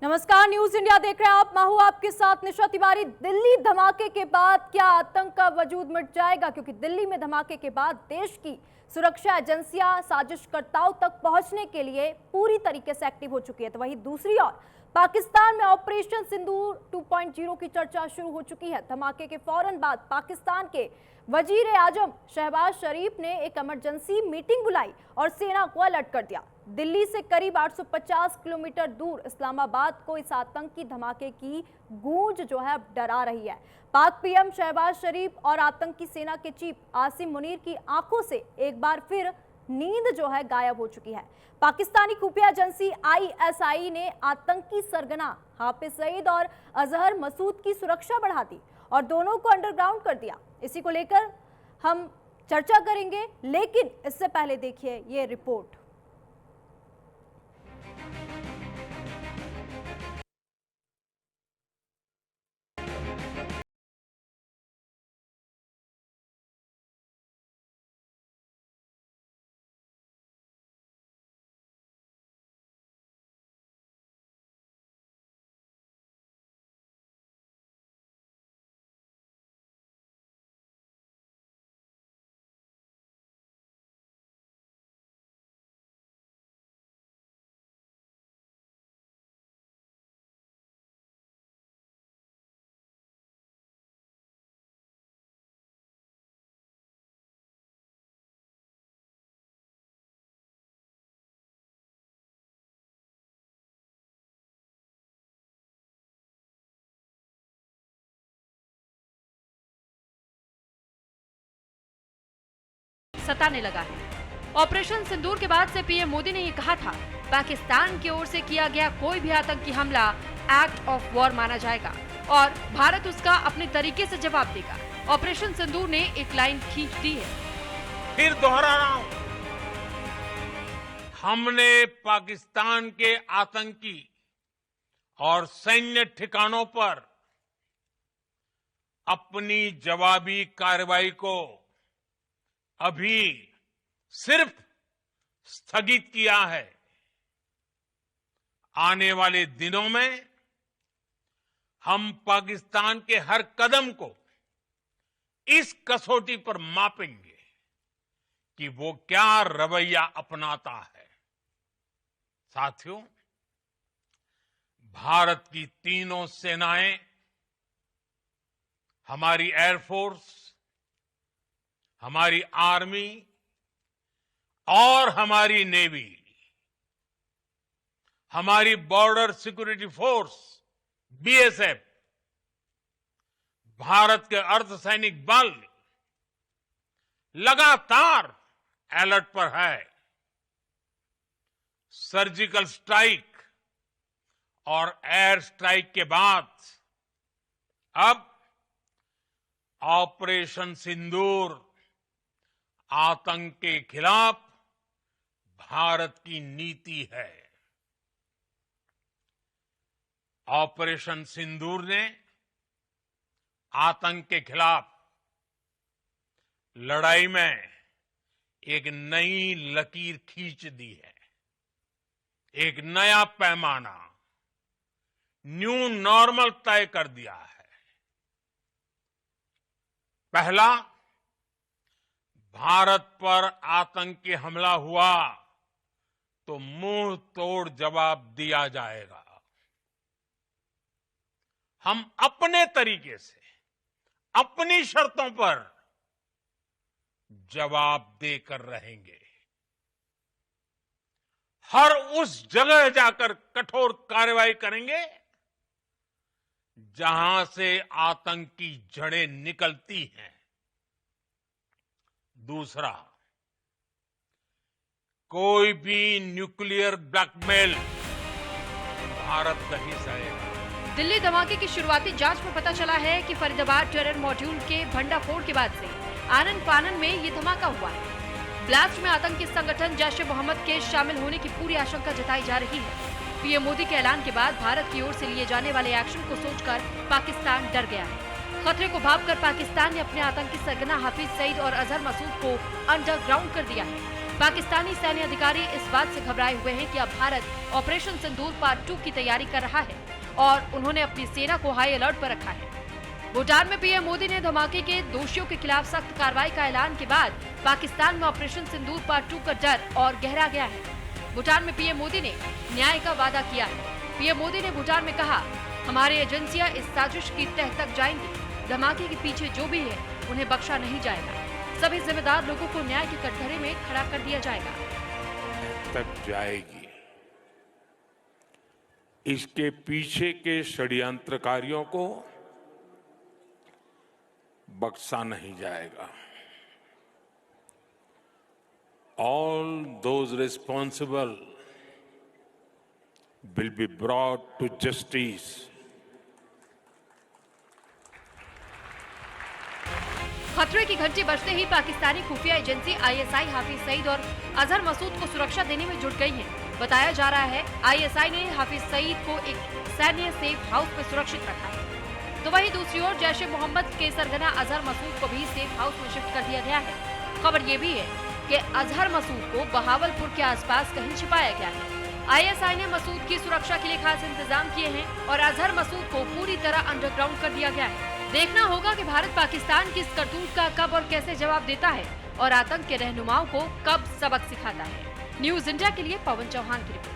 नमस्कार, news India देख रहे हैं आप। मैं हूं आपके साथ निशा तिवारी। दिल्ली धमाके के बाद क्या आतंक का वजूद मिट जाएगा? क्योंकि दिल्ली में धमाके के बाद देश की सुरक्षा एजेंसियां साजिशकर्ताओं तक पहुंचने के लिए पूरी तरीके से एक्टिव हो चुकी है। तो वहीं दूसरी ओर पाकिस्तान में ऑपरेशन सिंदूर 2.0 की चर्चा शुरू हो चुकी है। धमाके के फौरन बाद पाकिस्तान के वजीर आजम शहबाज शरीफ ने एक इमरजेंसी मीटिंग बुलाई और सेना को अलर्ट कर दिया। दिल्ली से करीब 850 किलोमीटर दूर इस्लामाबाद को इस आतंकी धमाके की गूंज जो है अब डरा रही है। पाक पीएम शहबाज शरीफ और आतंकी सेना के चीफ आसिम मुनीर की आंखों से एक बार फिर नींद जो है गायब हो चुकी है। पाकिस्तानी खुफिया एजेंसी ISI ने आतंकी सरगना हाफिज सईद और अजहर मसूद की सुरक्षा बढ़ा दी और दोनों को अंडरग्राउंड कर दिया। इसी को लेकर हम चर्चा करेंगे, लेकिन इससे पहले देखिए ये रिपोर्ट। सताने लगा है। ऑपरेशन सिंदूर के बाद से पीएम मोदी ने ये कहा था, पाकिस्तान की ओर से किया गया कोई भी आतंकी हमला एक्ट ऑफ वॉर माना जाएगा और भारत उसका अपने तरीके से जवाब देगा। ऑपरेशन सिंदूर ने एक लाइन खींच दी है। फिर दोहरा रहा हूं, हमने पाकिस्तान के आतंकी और सैन्य ठिकानों पर अपनी जवाबी कार्रवाई को अभी सिर्फ स्थगित किया है। आने वाले दिनों में हम पाकिस्तान के हर कदम को इस कसौटी पर मापेंगे कि वो क्या रवैया अपनाता है। साथियों, भारत की तीनों सेनाएं, हमारी एयरफोर्स, हमारी आर्मी और हमारी नेवी, हमारी border security force BSF, Bharat के अर्धसैनिक बल लगातार अलर्ट पर है। सर्जिकल स्ट्राइक और एयर स्ट्राइक के बाद अब ऑपरेशन सिंदूर आतंक के खिलाफ भारत की नीति है। ऑपरेशन सिंदूर ने आतंक के खिलाफ लड़ाई में एक नई लकीर खींच दी है, एक नया पैमाना, न्यू नॉर्मल तय कर दिया है। पहला, भारत पर आतंकी हमला हुआ तो मुंह तोड़ जवाब दिया जाएगा। हम अपने तरीके से, अपनी शर्तों पर जवाब देकर रहेंगे। हर उस जगह जाकर कठोर कार्रवाई करेंगे जहां से आतंक की जड़ें निकलती हैं। दूसरा, कोई भी न्यूक्लियर ब्लैकमेल भारत नहीं सहेगा। दिल्ली धमाके की शुरुआती जांच में पता चला है कि फरीदाबाद टेरर मॉड्यूल के भंडाफोड़ के बाद से आनन फानन में ये धमाका हुआ है। ब्लास्ट में आतंकी संगठन जैश-ए-मोहम्मद के शामिल होने की पूरी आशंका जताई जा रही है। पीएम मोदी के ऐलान के बाद भारत की ओर से लिए जाने वाले एक्शन को सोचकर पाकिस्तान डर गया है। खतरे को भांपकर पाकिस्तान ने अपने आतंकी सरगना हाफिज सईद और अजहर मसूद को अंडरग्राउंड कर दिया है। पाकिस्तानी सैन्य अधिकारी इस बात से घबराए हुए हैं कि अब भारत ऑपरेशन सिंदूर पार्ट 2 की तैयारी कर रहा है और उन्होंने अपनी सेना को हाई अलर्ट पर रखा है। भूटान में पीएम मोदी ने धमाके के दोषियों के खिलाफ सख्त कार्रवाई का ऐलान के बाद पाकिस्तान में ऑपरेशन सिंदूर पार्ट 2 का डर और गहरा गया है। भूटान में पीएम मोदी ने न्याय का वादा किया है। पीएम मोदी ने भूटान में कहा, हमारी एजेंसियां इस साजिश की तह तक जाएंगी। धमाके के पीछे जो भी है उन्हें बख्शा नहीं जाएगा। सभी जिम्मेदार लोगों को न्याय के कटघरे में खड़ा कर दिया जाएगा। तक जाएगी, इसके पीछे के षड्यंत्रकारियों को बख्शा नहीं जाएगा। All those responsible will be brought to justice. खतरे की घंटी बजते ही पाकिस्तानी खुफिया एजेंसी आईएसआई हाफिज सईद और अजहर मसूद को सुरक्षा देने में जुट गई है। बताया जा रहा है आईएसआई ने हाफिज सईद को एक सैन्य सेफ हाउस में सुरक्षित रखा है, तो वहीं दूसरी ओर जैश ए मोहम्मद के सरगना अजहर मसूद को भी सेफ हाउस में शिफ्ट कर दिया गया है। खबर ये भी है कि अजहर मसूद को बहावलपुर के आसपास कहीं छिपाया गया है। आईएसआई ने मसूद की सुरक्षा के लिए खास इंतजाम किए हैं और अजहर मसूद को पूरी तरह अंडरग्राउंड कर दिया गया है। देखना होगा कि भारत पाकिस्तान की इस करतूत का कब और कैसे जवाब देता है और आतंक के रहनुमाओं को कब सबक सिखाता है। न्यूज इंडिया के लिए पवन चौहान की रिपोर्ट।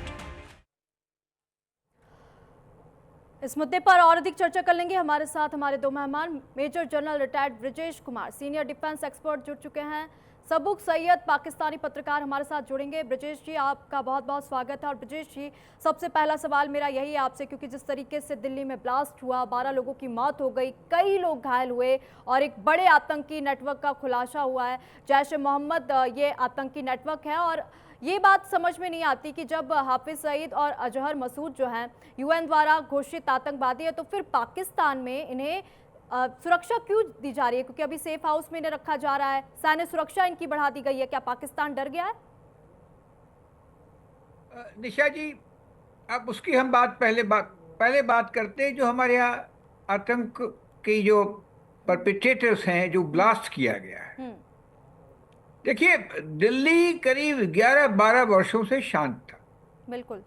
इस मुद्दे पर और अधिक चर्चा कर लेंगे। हमारे साथ हमारे दो मेहमान, major general retired Brajesh Kumar, senior defence expert जुड़ चुके हैं। सबूक सैयद, पाकिस्तानी पत्रकार, हमारे साथ जुड़ेंगे। ब्रजेश जी, आपका बहुत बहुत स्वागत है। और ब्रजेश जी, सबसे पहला सवाल मेरा यही है आपसे, क्योंकि जिस तरीके से दिल्ली में ब्लास्ट हुआ, 12 लोगों की मौत हो गई, कई लोग घायल हुए और एक बड़े आतंकी नेटवर्क का खुलासा हुआ है। जैश ए मोहम्मद ये आतंकी नेटवर्क है और ये बात समझ में नहीं आती कि जब हाफिज सईद और अजहर मसूद जो हैं यूएन द्वारा घोषित आतंकवादी है, तो फिर पाकिस्तान में इन्हें सुरक्षा क्यों दी जा रही है? क्योंकि अभी सेफ हाउस में इन्हें रखा जा रहा है, सैन्य सुरक्षा इनकी बढ़ा दी गई है। क्या पाकिस्तान डर गया है? निशा जी, अब उसकी हम पहले बात करते हैं। जो हमारे यहाँ आतंक के जो परपिट्रेटर्स हैं, जो ब्लास्ट किया गया है, देखिए दिल्ली करीब 11-12 वर्षों से शांत था। बिल्कुल।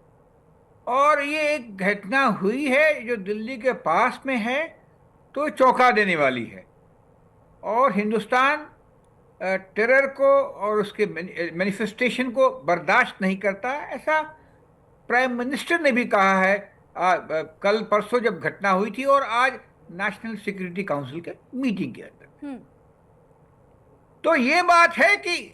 और ये एक घटना हुई है जो दिल्ली के पास में है, तो चौंका देने वाली है। और हिंदुस्तान टेरर को और उसके मैनिफेस्टेशन को बर्दाश्त नहीं करता, ऐसा प्राइम मिनिस्टर ने भी कहा है कल परसों जब घटना हुई थी और आज नेशनल सिक्योरिटी काउंसिल के मीटिंग के अंदर। तो ये बात है कि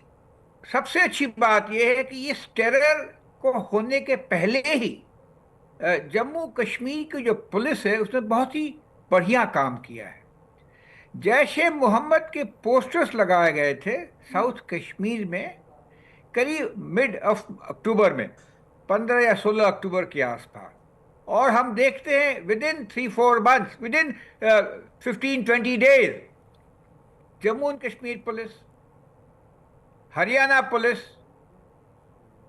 सबसे अच्छी बात यह है कि इस टेरर को होने के पहले ही जम्मू कश्मीर की जो पुलिस है उसने बहुत ही बढ़िया काम किया है। जैश ए मोहम्मद के पोस्टर्स लगाए गए थे साउथ कश्मीर में करीब मिड ऑफ अक्टूबर में, 15 या 16 अक्टूबर के आसपास। और हम देखते हैं within 3-4 months, within 15-20 days, Jammu and Kashmir police, Haryana police,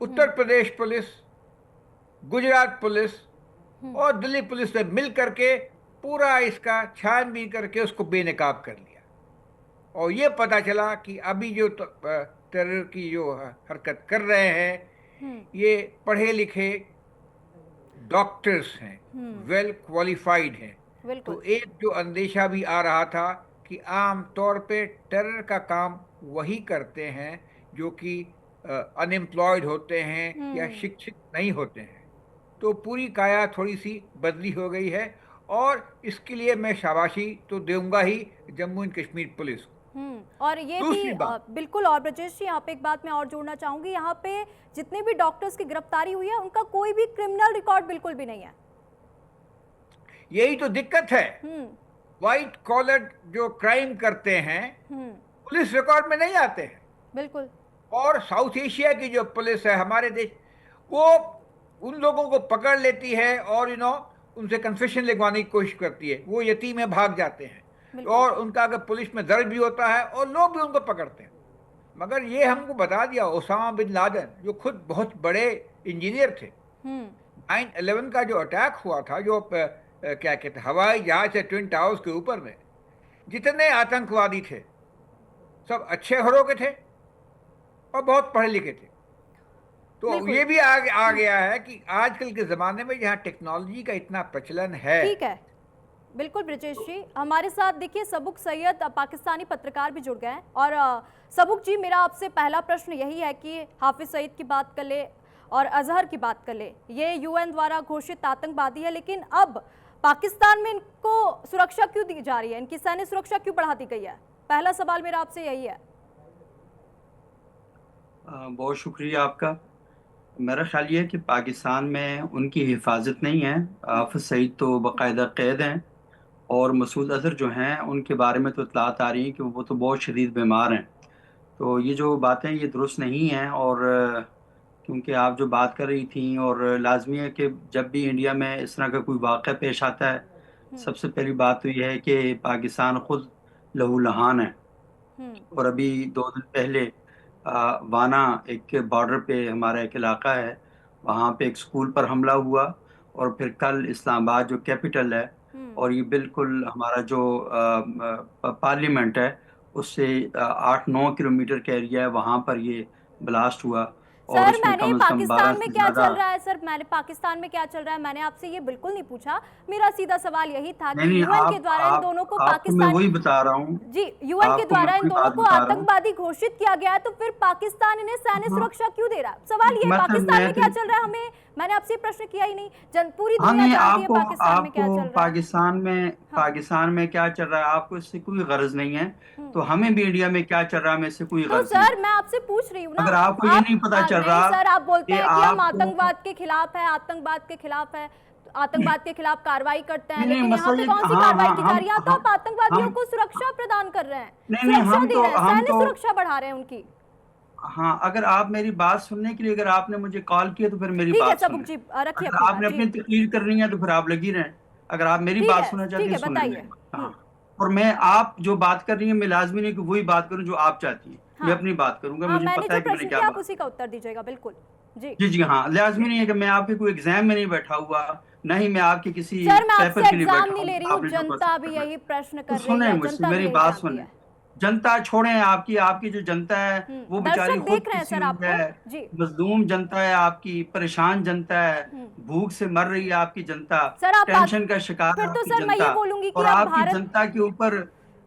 Uttar Pradesh police, Gujarat police और दिल्ली पुलिस ने मिल करके पूरा इसका छानबीन करके उसको बेनकाब कर लिया। और ये पता चला कि अभी जो टेरर की जो हरकत कर रहे हैं ये पढ़े लिखे डॉक्टर्स हैं, वेल क्वालिफाइड हैं। तो एक जो अंदेशा भी आ रहा था कि आम तौर पे टेरर का काम वही करते हैं जो कि अनएम्प्लॉयड होते हैं या शिक्षित नहीं होते हैं। तो पूरी काया थोड़ी सी बदली हो गई है और इसके लिए मैं शाबाशी तो दूंगा ही जम्मू एंड कश्मीर पुलिस को। और ये भी बिल्कुल। और ब्रजेश जी, यहाँ पे एक बात मैं और जोड़ना चाहूंगी, यहाँ पे जितने भी डॉक्टर्स की गिरफ्तारी हुई है उनका कोई भी क्रिमिनल रिकॉर्ड बिल्कुल भी नहीं है। यही तो दिक्कत है। व्हाइट कॉलर जो क्राइम करते हैं पुलिस रिकॉर्ड में नहीं आते हैं। बिल्कुल। और साउथ एशिया की जो पुलिस है हमारे देश, वो उन लोगों को पकड़ लेती है और उनसे कन्फेशन लिखवाने की कोशिश करती है, वो यतीम में भाग जाते हैं। और उनका अगर पुलिस में दर्ज भी होता है और लोग भी उनको पकड़ते हैं। मगर ये हमको बता दिया ओसामा बिन लादेन, जो खुद बहुत बड़े इंजीनियर थे, 9/11 का जो अटैक हुआ था, जो क्या कहते हवाई जहाज से ट्विन टावर्स के ऊपर में, जितने आतंकवादी थे सब अच्छे घरों के थे और बहुत पढ़े लिखे थे। तो बिल्कुल। ये भी आ गया है कि आजकल के ज़माने में जहाँ टेक्नोलॉजी का इतना प्रचलन है। ठीक है, बिल्कुल ब्रिजेश जी, हमारे साथ देखिए सबुक सैयद पाकिस्तानी पत्रकार भी जुड़ गए हैं। और सबुक जी, मेरा आपसे पहला प्रश्न यही है कि हाफिज सईद की बात कर ले और अजहर की बात कर ले, ये यूएन द्वारा घोषित आतंकवादी है, लेकिन अब पाकिस्तान में इनको सुरक्षा क्यों दी जा रही है, इनकी सैन्य सुरक्षा क्यों बढ़ा दी गई है? पहला सवाल मेरा आपसे यही है। बहुत शुक्रिया आपका। मेरा ख्याल ये है कि पाकिस्तान में उनकी हिफाजत नहीं है। हाफिज सईद तो बाकायदा कैद हैं, और मसूद अजहर जो हैं उनके बारे में तो इतलात आ रही है कि वो तो बहुत शदीद बीमार हैं। तो ये जो बातें ये दुरुस्त नहीं हैं। और क्योंकि आप जो बात कर रही थी, और लाजमी है कि जब भी इंडिया में इस तरह का कोई वाक़या पेश आता है, सबसे पहली बात तो यह है कि पाकिस्तान खुद लहूलुहान है। और अभी 2 दिन पहले वाना एक बॉर्डर पे हमारा एक इलाका है, वहाँ पे एक स्कूल पर हमला हुआ। और फिर कल इस्लामाबाद जो कैपिटल है, और ये बिल्कुल हमारा जो पार्लियामेंट है उससे 8-9 किलोमीटर का एरिया है, वहाँ पर ये ब्लास्ट हुआ। और सर, इसमें मैंने कम से कम 12 पाकिस्तान में से क्या ज़्यादा। चल रहा है, सर मैंने पाकिस्तान में क्या चल रहा है मैंने आपसे ये बिल्कुल नहीं पूछा। मेरा सीधा सवाल यही था कि नहीं, यूएन के द्वारा इन दोनों को आपको मैं पाकिस्तान, वही बता रहा हूँ। जी, यूएन के आपको द्वारा मैं इन कोई दोनों बात को बता रहा हूँ। आतंकवादी घोषित किया गया है, तो फिर पाकिस्तान इन्हें सैन्य सुरक्षा क्यों दे रहा है? सवाल ये है, मतलब पाकिस्तान में मैं क्या तो- चल रहा है, हमें, मैंने आपसे ये प्रश्न किया ही नहीं। पूरी हाँ दुनिया नहीं, जानती है आपको पाकिस्तान में क्या चल आपको रहा है। पाकिस्तान में क्या चल रहा है आपको इससे कोई गर्ज नहीं है। तो हमें भी इंडिया में क्या चल रहा है हमें इससे कोई तो गर्ज नहीं। सर मैं आपसे पूछ रही हूँ ना, अगर आपको ये नहीं पता चल नहीं रहा सर, आप बोलते कि हैं कि हम आपको- आतंकवाद के खिलाफ है, आतंकवाद के खिलाफ है, आतंकवाद के खिलाफ कार्रवाई करते हैं, नहीं, लेकिन यहाँ मसला पे ये- कौन सी हाँ, कार्रवाई हाँ, की जा रही है? आप तो हम- आतंकवादियों हम- को सुरक्षा प्रदान कर रहे हैं, नहीं, नहीं, सुरक्षा दे रहे हैं, सैन्य हम तो सुरक्षा बढ़ा रहे हैं उनकी। हाँ, अगर आप मेरी बात सुनने के लिए अगर आपने मुझे कॉल किया तो फिर मेरी ठीक है बात सबुक सुनें। जी, रखिए अगर अपनी आपने बात अपनी जी। तकरीर करनी है तो फिर आप लगी रहें। अगर आप मेरी ठीक बात है, सुनना ठीक चाहती है, हैं सुन बताइए। लें। हाँ, और मैं आप जो बात कर रही है मैं लाजमी नहीं कि वही बात करूं जो आप चाहती हैं। हाँ। मैं अपनी बात करूंगा, हाँ, मुझे मैंने पता है जो कि मैंने प्रश्न क्या किया आप बात। उसी का उत्तर दीजिएगा, बिल्कुल जी। जी जी हाँ, लाजमी नहीं है कि मैं आपके कोई एग्जाम में नहीं बैठा हुआ, ना ही मैं आपके किसी सर मैं पेपर आपसे के लिए एग्जाम बैठा नहीं ले हूँ। रही हूँ, आपने जो जनता क्वेश्चन भी करना है। यही प्रश्न तो कर रही सुने है, मुझसे, जनता भी मेरी यही बात जानती सुने। है। जनता छोड़े, आपकी जो जनता है वो बेचारी दर्शक खुद देख रहे हैं पिसी सर हुई आपको है, जी। मजलूम जनता है आपकी, परेशान जनता है, भूख से मर रही है आपकी जनता, सर आप टेंशन का शिकार फिर है तो आपकी सर मैं ये जनता। बोलूंगी कि और अब आपकी भारत, जनता के ऊपर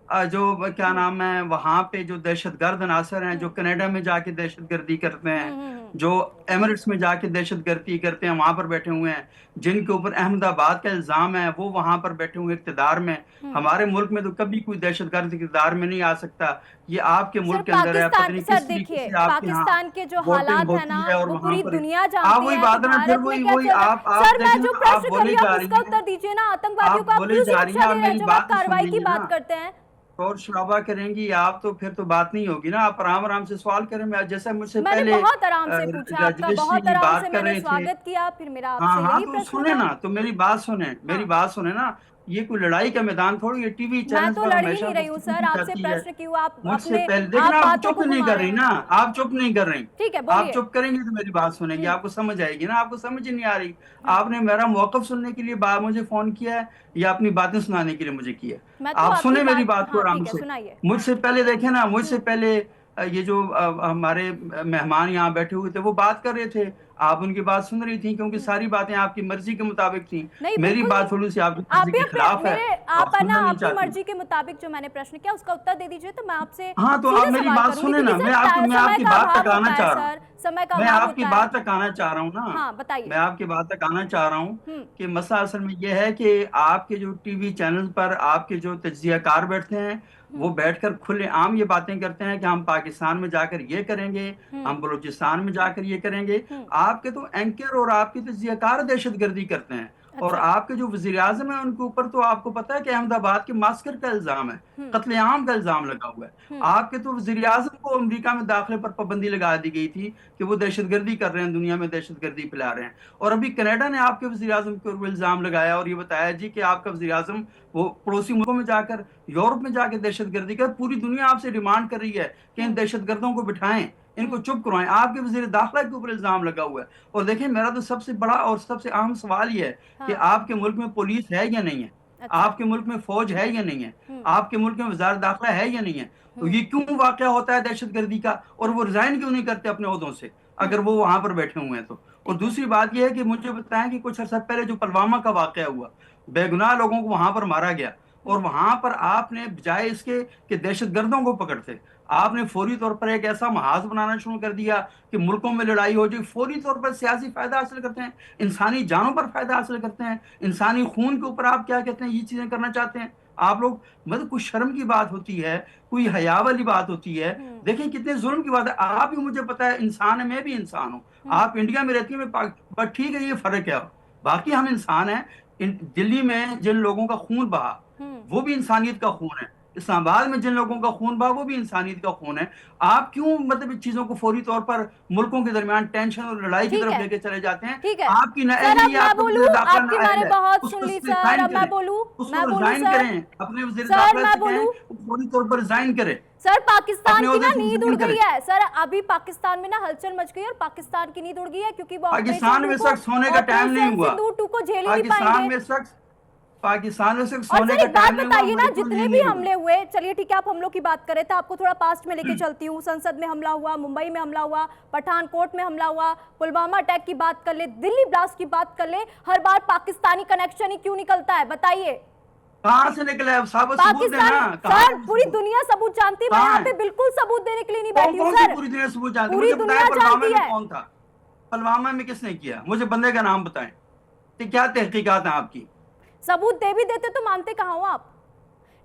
जो क्या नाम है वहां पे जो दहशतगर्द अनासर हैं, जो कनाडा में जाके दहशतगर्दी करते हैं, जो एमिरेट्स में जाके दहशतगर्दी करते हैं, वहां पर बैठे हुए हैं, जिनके ऊपर अहमदाबाद का इल्जाम है, वो वहां पर बैठे हुए इक़्तिदार में। हमारे मुल्क में तो कभी कोई दहशतगर्द इक़्तिदार में नहीं आ सकता। ये आपके सर मुल्क के अंदर है, पता पाकिस्तान, नहीं सर किस तरीके देखिए से आपके यहाँ पाकिस्तान के जो वोटिंग हालात है ना होती है, और वो वहां पूरी पर दुनिया आप जानती वही है, बात तो है ना, फिर भारत में वही क्या वही चल रहा है? आप सर मैं देखें जो ना, प्रश्न आप कर बोले रही हूँ जा आप रही उसका हैं, उत्तर दीजिए ना। आतंकवादियों को आप बोले क्यों जा रही हैं, सुरक्षा आप दे रहे हैं मेरी जब बात आप तो सुन कार्रवाई की लीजिए बात ना। करते हैं? और शराबा करेंगी आप तो फिर तो बात नहीं होगी ना। आप आराम आराम से सवाल करें। मैं जैसे मुझसे मैंने पहले बहुत आराम से पूछा, आपका राजेश बहुत जी आराम से बात कर मैंने रहे थे। स्वागत किया, फिर मेरा हाँ आपसे हाँ, यही तो प्रश्न सुने था। ना, तो मेरी बात सुने, मेरी बात सुने ना। ये कोई लड़ाई का मैदान थोड़ी, ये टीवी मैं चैनल तो पर लड़ ही हमेशा नहीं रही हूँ गुफ्तगू सर, की आपसे जाती है। प्रश्न क्यों आप मुझसे अपने पहले देखना, आप बातों चुप को नहीं घुमा कर रहे रही हैं। ना, आप चुप नहीं कर रही। ठीक है, आप बोलिए। चुप करेंगे तो मेरी बात सुनेंगे, आपको समझ आएगी ना। आपको समझ ही नहीं आ रही। आपने मेरा मौक़िफ़ सुनने के लिए मुझे फोन किया है या अपनी बातें सुनाने के लिए मुझे किया है? मैं तो आप आपकी सुने मेरी बात को हाँ आराम ठीक है, से। सुनाइए। मुझसे पहले देखे ना, मुझसे पहले ये जो हमारे मेहमान यहाँ बैठे हुए थे वो बात कर रहे थे, आप उनकी बात सुन रही थी, क्योंकि सारी बातें आपकी मर्जी के मुताबिक थी। नहीं मेरी बिल्कुल बात नहीं। थोड़ी सी आपकी आप मर्जी भी के अपने खिलाफ है, मेरे तो आप है ना सुनना नहीं अपनी चाहती। मर्जी के मुताबिक जो मैंने प्रश्न किया उसका उत्तर दे दीजिए, तो मैं आपसे हाँ, तो आप सीधे मेरी सवाल बात करूंगी, सुने ना। क्योंकि मैं सर आपकी समय बात का अभाव तक आना होता चाह है रहा हूँ। सर, समय का मैं अभाव आपकी होता है। बात तक आना चाह रहा हूँ ना। हाँ बताइए। मैं आपकी बात तक आना चाह रहा हूँ कि मसला असल में यह है कि आपके जो टीवी चैनल पर आपके जो तज्जियाकार बैठते हैं, वो बैठकर खुलेआम ये बातें करते हैं कि हम पाकिस्तान में जाकर ये करेंगे, हम बलूचिस्तान में जाकर ये करेंगे। आपके तो एंकर और आपके तज्जियाकार दहशतगर्दी करते हैं। और अच्छा। आपके जो वजीर आजम है उनके ऊपर तो आपको पता है कि अहमदाबाद के मास्कर का इल्जाम है, कत्लेआम का इल्जाम लगा हुआ है। आपके तो वजीर आजम को अमेरिका में दाखिले पर पाबंदी लगा दी गई थी कि वो दहशतगर्दी कर रहे हैं, दुनिया में दहशतगर्दी फैला रहे हैं। और अभी कनाडा ने आपके वजीर आजम के ऊपर इल्जाम लगाया और ये बताया जी कि आपका वजीर आजम वो पड़ोसी मुल्कों में जाकर, यूरोप में जाकर दहशतगर्दी कर। पूरी दुनिया आपसे डिमांड कर रही है कि इन दहशतगर्दों को बिठाएं, इनको चुप करवाएं। आपके वजीर दाखिला के ऊपर इल्जाम लगा हुआ है। और देखें, मेरा तो सबसे बड़ा और सबसे अहम सवाल ये है कि आपके मुल्क में पुलिस है या नहीं है? आपके मुल्क में फौज है या नहीं है, आपके मुल्क में वज़ारत दाखिला है या नहीं है, तो ये क्यों वाक़या होता है दहशतगर्दी का, और वो रिजाइन क्यों नहीं करते अपने ओहदों से अगर वो वहां पर बैठे हुए हैं तो। और दूसरी बात यह है कि मुझे बताएं कि कुछ अर्सा पहले जो पुलवामा का वाक़या हुआ, बेगुनाह लोगों को वहां पर मारा गया, और वहां पर आपने बजाय इसके कि दहशतगर्दों को पकड़ते, आपने फौरी तौर पर एक ऐसा महाज बनाना शुरू कर दिया कि मुल्कों में लड़ाई हो जाए, फौरी तौर पर सियासी फायदा हासिल करते हैं, इंसानी जानों पर फायदा हासिल करते हैं, इंसानी खून के ऊपर आप क्या कहते हैं ये चीजें करना चाहते हैं आप लोग। मतलब कुछ शर्म की बात होती है, कोई हया वाली बात होती है। देखें कितने जुल्म की बात है। आप भी, मुझे पता है इंसान है, मैं भी इंसान हूँ, आप इंडिया में रहती है, पर ठीक है ये फर्क है, बाकी हम इंसान हैं। दिल्ली में जिन लोगों का खून बहा वो भी इंसानियत का खून है, इस्लामाबाद में जिन लोगों का खून बहा वो भी इंसानियत का खून है। आप क्यों मतलब इन चीजों को फौरी तौर पर मुल्कों के दरमियान टेंशन और लड़ाई की तरफ लेके चले जाते हैं? ठीक है आपकी सर, अब मैं बोलूं, आपकी मैंने बहुत सुन ली सर, अब मैं बोलूं करें अपने सर, मैं बोलूं फौरी तौर पर रिजाइन करें सर। पाकिस्तान की ना नींद उड़ गई करें। है सर, अभी पाकिस्तान में ना हलचल मच गई है और पाकिस्तान की नींद उड़ गई है, क्योंकि वो पाकिस्तान में सख्त सोने का टाइम नहीं हुआ, को झेल ही नहीं पाकिस्तान में पाएंगे। सख्त पाकिस्तान में सिर्फ और सोने सर का एक बात टाइम नहीं हुआ, बताइए ना, बिल्कुल जितने नहीं भी हुआ। हमले हुए, चलिए ठीक है आप हमलों की बात करें तो आपको थोड़ा पास्ट में लेके चलती हूँ। संसद में हमला हुआ, मुंबई में हमला हुआ, पठानकोट में हमला हुआ, पुलवामा अटैक की बात कर ले, दिल्ली ब्लास्ट की बात कर ले, हर बार पाकिस्तानी कनेक्शन ही क्यों निकलता है बताइए? कहाँ से निकला है? सबूत देना। पाकिस्तान सर, पूरी दुनिया सबूत जानती है, मैं यहाँ पे बिल्कुल सबूत देने के लिए नहीं बैठी हूँ सर। पूरी दुनिया सबूत जानती है। पूरी मुझे दुनिया बताएं पुलवामा जानती में है। कौन था, पुलवामा में किसने किया, मुझे बंदे का नाम बताएं, क्या तहकीकात है आपकी? सबूत दे भी देते तो मानते कहाँ हो आप?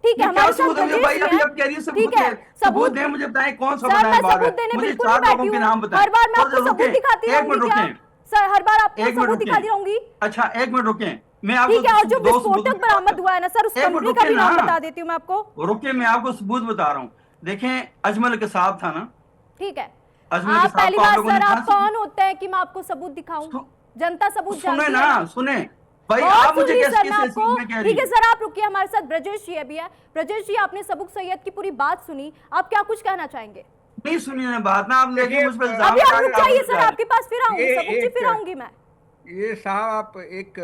ठीक है क्या हमारे सबूत है? भाई अभी आप कह रही हैं सबूत है, सबूत दें, मुझे बताएं कौन सा सर, बताएं। मैं सबूत देने मुझे बिल्कुल 4 नहीं लोगों बैठी के हूँ, नाम बताएं। हर बार मैं आपको सबूत दिखाती एक मिनट रहूंगी क्या? रुकें सर हर बार आपको एक मिनट सबूत दिखाती रुकें। रहूंगी। अच्छा एक मिनट रुकें, मैं आपको ठीक है, और जो दो सबूत विस्फोटक बरामद हुआ है ना सर, उस एक मिनट कंपनी का भी रुकें नाम ना। बता देती हूँ मैं आपको। रुके, मैं आपको सबूत बता रहा हूँ। देखें अजमल के साहब था ना, ठीक है अजमल के आप साहब पहली को आप बार लोगों ने सर, आप फांसी दी। कौन होते हैं कि मैं आपको सबूत दिखाऊं? जनता सबूत सुने जानती ना, है। सुने भाई, बहुत आप मुझे सुन ली कैसे सर मैं कैसे आपको। में कह रही ठीक है हैं? सर, आप रुकिए, हमारे साथ ब्रजेश जी अभी है। ब्रजेश जी, आपने सबुक सैयद की पूरी बात सुनी, आप क्या कुछ कहना चाहेंगे? नहीं सुनी ना बात ना, आप देखिए मुझ पर अभी आप रुक जाइए सर, आपके पास फिर आऊंगी, ये सबुक जी फिर एक- आऊंगी मैं। ये साहब आप एक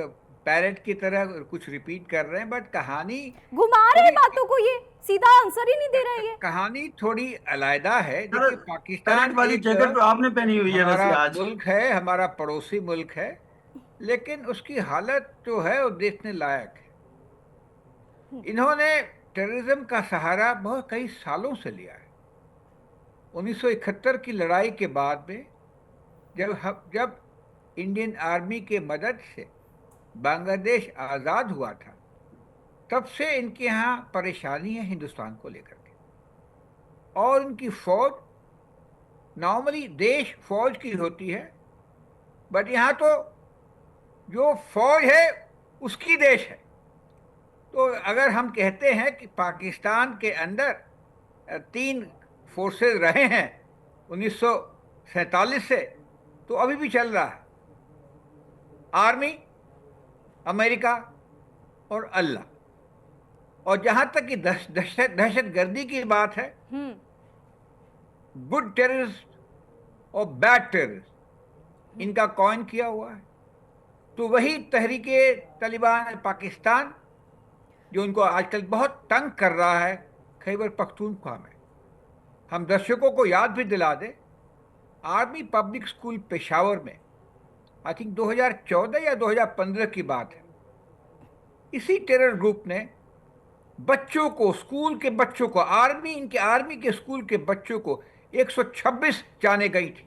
पैरेट की तरह कुछ रिपीट कर रहे हैं, बट कहानी घुमा रहे हैं बातों को, ये सीधा आंसर ही नहीं दे रहे ये। कहानी थोड़ी अलग है। देखिए पाकिस्तान पैरेट वाली एक जैकेट तो आपने पहनी हुई है वैसे हमारा आज। मुल्क है, हमारा पड़ोसी मुल्क है, लेकिन उसकी हालत जो है वो देखने लायक है। इन्होंने टेररिज्म का सहारा बहुत कई सालों से लिया है। 1971 की लड़ाई के बाद में जब इंडियन आर्मी के मदद से बांग्लादेश आज़ाद हुआ था, तब से इनके यहाँ परेशानी है हिंदुस्तान को लेकर के। और इनकी फौज नॉर्मली देश फौज की होती है, बट यहाँ तो जो फौज है उसकी देश है। तो अगर हम कहते हैं कि पाकिस्तान के अंदर 3 फोर्सेस रहे हैं 1947 से, तो अभी भी चल रहा है, आर्मी, अमेरिका और अल्लाह। और जहां तक कि दहशतगर्दी की बात है, गुड टेररिस्ट और बैड टेररिस्ट इनका कॉइन किया हुआ है। तो वही तहरीके तालिबान पाकिस्तान जो उनको आजकल बहुत तंग कर रहा है खैबर पख्तूनख्वा में। हम दर्शकों को याद भी दिला दें, आर्मी पब्लिक स्कूल पेशावर में आई थिंक 2014 या 2015 की बात है, इसी टेरर ग्रुप ने बच्चों को, स्कूल के बच्चों को, इनके आर्मी के स्कूल के बच्चों को 126 जाने गई थी।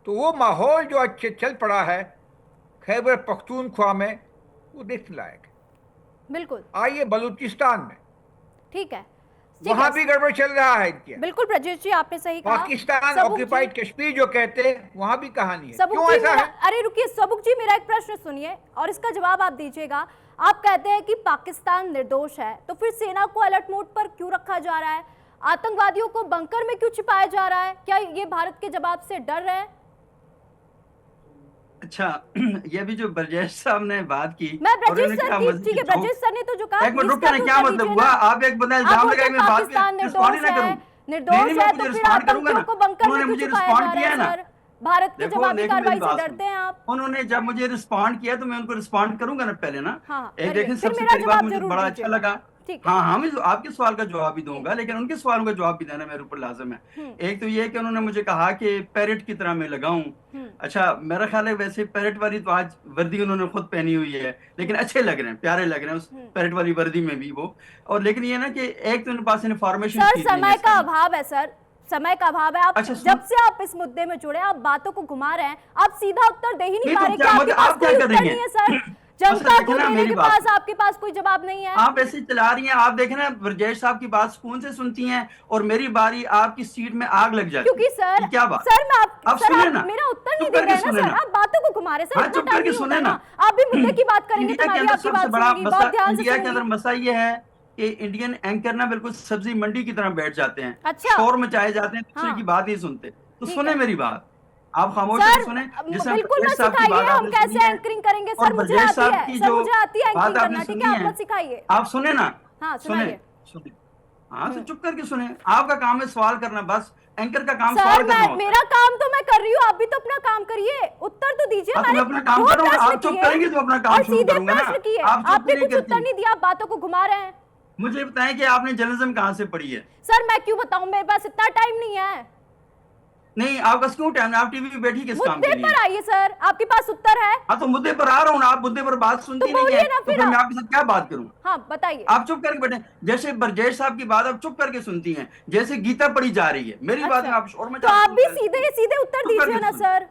तो वो माहौल जो अच्छे चल पड़ा है खैबर पख्तूनख्वा में, वो देखने लायक है। बिल्कुल। आइए बलूचिस्तान में, ठीक है, वहां भी गड़बड़ चल रहा है इनके। बिल्कुल ब्रजेश जी, आपने सही कहा। पाकिस्तान ऑक्यूपाइड कश्मीर जो कहते हैं, वहां भी कहानी है। सबुक क्यों जी ऐसा है? अरे रुकिए सबुक जी, मेरा एक प्रश्न सुनिए और इसका जवाब आप दीजिएगा। आप कहते हैं कि पाकिस्तान निर्दोष है, तो फिर सेना को अलर्ट मोड पर क्यों रखा जा रहा है? आतंकवादियों को बंकर में क्यों छिपाया जा रहा है? क्या ये भारत के जवाब से डर रहे हैं? अच्छा, ये भी जो ब्रजेश साहब ने बात की, मैं ब्रजेश सर की, ठीक है, ब्रजेश सर ने तो जो कहा, एक मिनट रुक, क्या मतलब हुआ? आप एक बंदा इल्जाम लगाए, मैं बात पाकिस्तान निर्दोष है, तो फिर आतंकियों को बंकर में क्यों छुपाया जा रहा है सर? भारत की देखो जवाबी मेरी कार्रवाई से बात डरते सुनो। हैं आप? उन्होंने जब मुझे रिस्पॉन्ड किया तो मैं उनको रिस्पॉन्ड करूंगा ना पहले ना। हाँ, एक करिए। देखें, फिर सबसे मेरा पहली बात जवाब मुझे जरूर बड़ा अच्छा दीजिएगा। लगा। ठीक है। हाँ हाँ, मैं आपके सवाल का जवाब भी दूंगा, लेकिन उनके सवालों का जवाब भी देना मेरे ऊपर लाजिम है। एक तो ये कि उन्होंने मुझे कहा कि पैरेट की तरह मैं लगाऊं। अच्छा, मेरा ख्याल है वैसे पैरेट वाली तो आज वर्दी उन्होंने खुद पहनी हुई है, लेकिन अच्छे लग रहे हैं, प्यारे लग रहे हैं उस पैरेट वाली वर्दी में भी वो। और लेकिन ये ना कि एक तो उनके पास इन्फॉर्मेशन सर समय का अभाव है सर, समय का अभाव है। आप अच्छा, जब से आप इस मुद्दे में जुड़े आप बातों को घुमा रहे हैं, आप सीधा उत्तर दे ही नहीं नहीं पा तो रहे कि क्या आपके मतलब पास आप क्या कोई कर उत्तर रही नहीं है हैं? सर। जनता देखें को ना देने मेरी के बात पास आपके पास कोई जवाब नहीं है। आप ऐसे चला रही हैं, आप देखें ना ब्रजेश साहब की बात सुकून से सुनती हैं और मेरी बारी आपकी सीट में आग लग जाती है। क्योंकि सर ये क्या बात? सर मैं आप सर सुने आप ना, मेरा उत्तर नहीं चुप दे करके रहे हैं ना सुने सर, ना। आप बातों को घुमा रहे हैं सर। हाँ, इतना चुप टाइम करके नहीं सुने होता ना। ना, आप भी मुद्दे की बात करेंगे तो इंडिया मैं के भी अंदर आपकी सबसे बात बड़ा सुनूंगी, बहुत ध्यान से इंडिया के अंदर सुनूंगी। मसला ये है कि इंडियन एंकर ना बिल्कुल सब्जी मंडी की तरह बैठ जाते हैं, अच्छा। शोर मचाए जाते हैं, दूसरे हाँ। की बात नहीं सुनते। तो ठीक सुने है। मेरी बात, आप खामोश सर होकर सुने। जैसे बिल्कुल ब्रजेश मत साहब की सिखाइए, बात हम आपने सुनी कैसे है एंकरिंग करेंगे और सर, मुझे ब्रजेश आती साहब है की सर, जो मुझे आती है बात एंकरिंग आपने करना। ठीक सुनी है, आप है, मत सिखाइए। आप सुने ना। हाँ, सुने सुनाइए। सुने। हाँ, तो चुप करके सुने। आपका काम है सवाल करना, बस एंकर का काम सर सवाल करना मैं होता है। मेरा काम तो मैं कर रही हूँ, आप भी तो अपना काम करिए, उत्तर तो दीजिए। हाँ, तो मैंने मैं अपना काम दो कर रहा हूँ, प्रश्न आप चुप किए करेंगे तो अपना काम और शुरू सीधे करूंगा ना। प्रश्न किए, आप चुप आपने नहीं कुछ उत्तर करती। नहीं दिया, आप बातों को घुमा रहे हैं। मुझे बताएं कि आपने जर्नलिज्म कहाँ से पढ़ी है? सर मैं क्यों बताऊं, मेरे पास इतना टाइम नहीं है। नहीं, आपका क्यों टाइम? आप टीवी पे बैठी किस काम मुद्दे के लिए? पर आइए सर, आपके पास उत्तर है हाँ, तो मुद्दे पर आ रहा हूँ ना, आप मुद्दे पर बात सुनती नहीं बोलिए है, ना तो फिर फिर मैं आप। आपके साथ क्या बात करूँ? हाँ बताइए। आप चुप करके बैठे, जैसे ब्रजेश साहब की बात आप चुप करके सुनती हैं, जैसे गीता पढ़ी जा रही है, मेरी बात में अच्छा, आप शोर तो मचा आप भी रही हैं। सीधे सीधे उत्तर चुप करके दीजिए ना सुन। सर।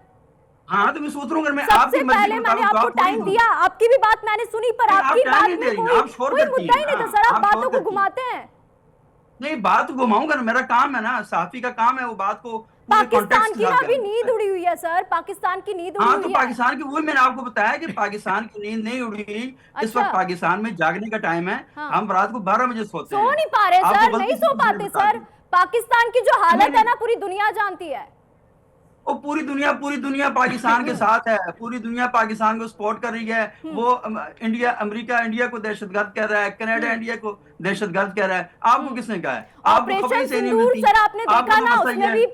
हाँ, तो मैं सोच रहा हूँ, अगर मैं सबसे आपकी मर्जी पहले के मैंने मुताबिक आपको जवाब थोड़ी टाइम दूंगा। दिया, आपकी भी बात मैंने सुनी, पर नहीं, आप आपकी टाइम बात नहीं में दे रही, कोई आप शोर कोई करती मुद्दा ही हैं नहीं था ना, सर, आप आप बातों शोर को करती हैं। घुमाते हैं। नहीं, बात घुमाऊंगा ना, मेरा काम है ना, साफी का काम है वो बात को पूरे पाकिस्तान कॉन्टेक्स्ट की के ना साथ अभी करना नींद है। उड़ी हुई है सर, पाकिस्तान की नींद उड़ी हाँ, तो हुई है। पाकिस्तान की वही मैंने आपको बताया कि पाकिस्तान की नींद नहीं उड़ी। इस अच्छा। वक्त पाकिस्तान में जागने का टाइम है। हाँ। हम रात को 12 बजे सोते सो हैं। नहीं पा रहे आपको सर, गलती नहीं से सो किसी ने पाते बता सर। दी। पाकिस्तान की जो हालत है नहीं, ना पूरी दुनिया जानती है। वो पूरी दुनिया पाकिस्तान के साथ है, पूरी दुनिया पाकिस्तान को सपोर्ट कर रही है। वो इंडिया, अमेरिका इंडिया को दहशतगर्द कह रहा है, कनाडा इंडिया को दहशतगर्द कह रहा है। आपको किसने कहा है? आपको खबरें ऑपरेशन सही नहीं सिंदूर मिलती। सर आपने आपको देखा तो ना, बस उसमें ये भी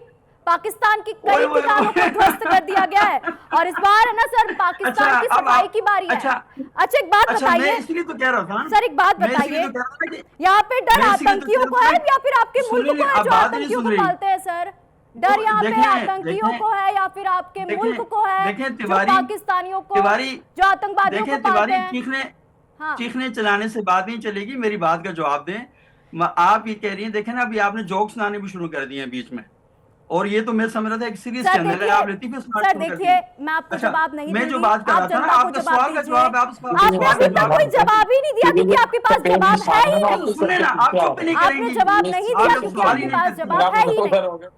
पाकिस्तान की कई ओए, ओए, ठिकानों को ओए। ध्वस्त कर दिया गया है, और इस बार है ना सर पाकिस्तान अच्छा, की अब सफाई आप- की बारी है। अच्छा, अच्छा एक बात अच्छा, मैं बताइए इसलिए तो कह रहा था सर, एक बात मैं इसलिए बताइए, तो कह रहा था कि यहाँ पे डर मैं इसीलिए तो आतंकियों कह को रहा है था या फिर आपके मुल्क सुनिए, को है आप जो बात नहीं आतंकियों सुन को रही। पालते हैं सर? डर यहाँ पे देखें, आतंकियों देखें, को है या फिर आपके देखें, मुल्क को है देखें, जो तिवारी- पाकिस्तानियों को, तिवारी, जो आतंकवादियों को देखें पालते तिवारी, हैं? हाँ चीखने चलाने से बात नहीं चलेगी, मेरी बात का जवाब दें। आप ये कह रही हैं, देखें ना, अभी आपने जोक्स सुनाने भी शुरू कर दिए हैं बीच में, और ये तो मैं समझ रहा था एक सीरीज सर चैनल है, देखिए, आप लेती फिर सुनाना सर शुरू कर देखिए, दी। मैं आपको अच्छा, जवाब नहीं मैं दूंगी, जो बात कर आप रहा था ना, जनता को आपका जवाब सवाल का दीजिए। जवाब आप आपने अभी तक कोई जवाब ही नहीं दिया क्योंकि आपके पास जवाब है ही नहीं। सुने ना, आप चुप नहीं आपने करेंगी। जवाब नहीं दिया आप क्योंकि सवाल ही आपके नहीं पास करती। जवाब है ही नहीं।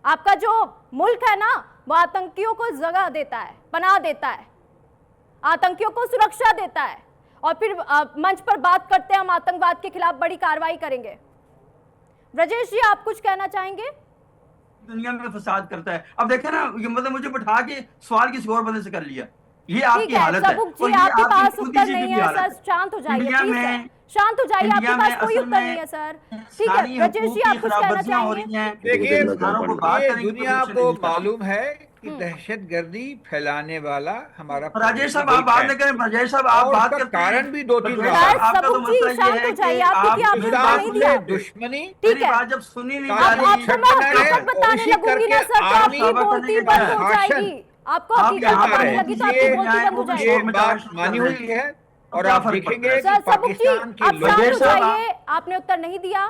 आपका जो मुल्क है ना वो आतंकियों को जगह देता है, पनाह देता है, आतंकियों को सुरक्षा देता है, और फिर मंच पर बात करते हैं हम आतंकवाद के खिलाफ बड़ी कार्रवाई करेंगे। ब्रजेश जी आप कुछ कहना चाहेंगे? दुनिया में फसाद करता है। अब देखे ना, ये मतलब मुझे बिठा के सवाल किसी और बंदे से कर लिया, ये आपकी हालत है। सबूक जी और ये आपके आपकी पास खुद उत्तर की नहीं भी है हालत सर, शांत हो जाइए इंडिया प्लीज में, सर, शांत हो जाइए, इंडिया आपके में पास कोई असल उत्तर में नहीं है सर। ठीक है सारी ब्रजेश जी आप कुछ कहना खराबतियां हो चाहेंगे? रही हैं। देखिए, इंसानों को बात ये करेंगे तो दुनिया कुछ को नहीं करते। मालूम है कि दहशतगर्दी फैलाने वाला हमारा राजेश साहब मुल्क आप बात है। नहीं करें, राजेश साहब आप और बात उसका करते हैं। कारण भी दो तीन राजेश रहा साहब, है। आपका तो सबूक जी, मसला ये शांत है हो जाइए, कि आप आप क्योंकि आपने मेरी उत्तर बात नहीं सुन दिया। लें। दुश्मनी ठीक मेरी है, बात जब सुनी नहीं आप जा अब रही आपको मैं करके हकीकत बताने कोशिश लगूंगी ना करके सर तो आर्मी आपकी बात बोलती करने बंद का हो शासन जाएगी। आपको आप हकीकत यहाँ बताने पर लगी तो हैं। आपकी ये बोलती बंद हो वो भी ये जाएगी। बात मानी हुई है, और क्या आप फर्क पड़ता देखेंगे है? कि सर सबूक जी पाकिस्तान की आप शांत हो ब्रजेश साहब, जाइए, आपने उत्तर नहीं दिया,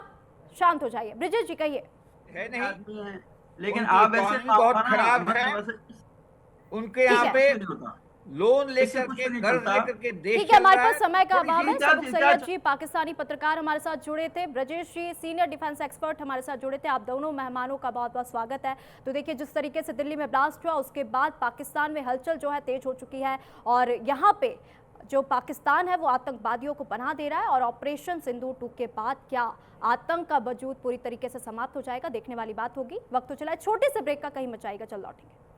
शांत हो जाइए। ब्रिजेश जी कहिए। है नहीं, आदमी हैं, लेकिन उनकी आप ऐसे इकॉनमी बहुत खराब है। उनके यहाँ है। पे लोन इससे लेकर कुछ के, नहीं कर्ज चलता। लेकर के देश ठीक है, चल हमारे रहा पास समय का थोड़ी अभाव सी है। क्या सबूक चीज़- सैयद क्या- जी पाकिस्तानी पत्रकार हमारे साथ जुड़े थे, ब्रजेश जी सीनियर डिफेंस एक्सपर्ट हमारे साथ जुड़े थे। आप दोनों मेहमानों का बहुत बहुत स्वागत है। तो देखिए जिस तरीके से दिल्ली में ब्लास्ट हुआ उसके बाद पाकिस्तान में हलचल जो है तेज हो चुकी है, और यहाँ पे जो पाकिस्तान है वो आतंकवादियों को पनाह दे रहा है, और ऑपरेशन सिंदूर 2 के बाद क्या आतंक का वजूद पूरी तरीके से समाप्त हो जाएगा, देखने वाली बात होगी। वक्त तो चला है छोटे से ब्रेक का, कहीं मचाएगा, चल लौटेंगे।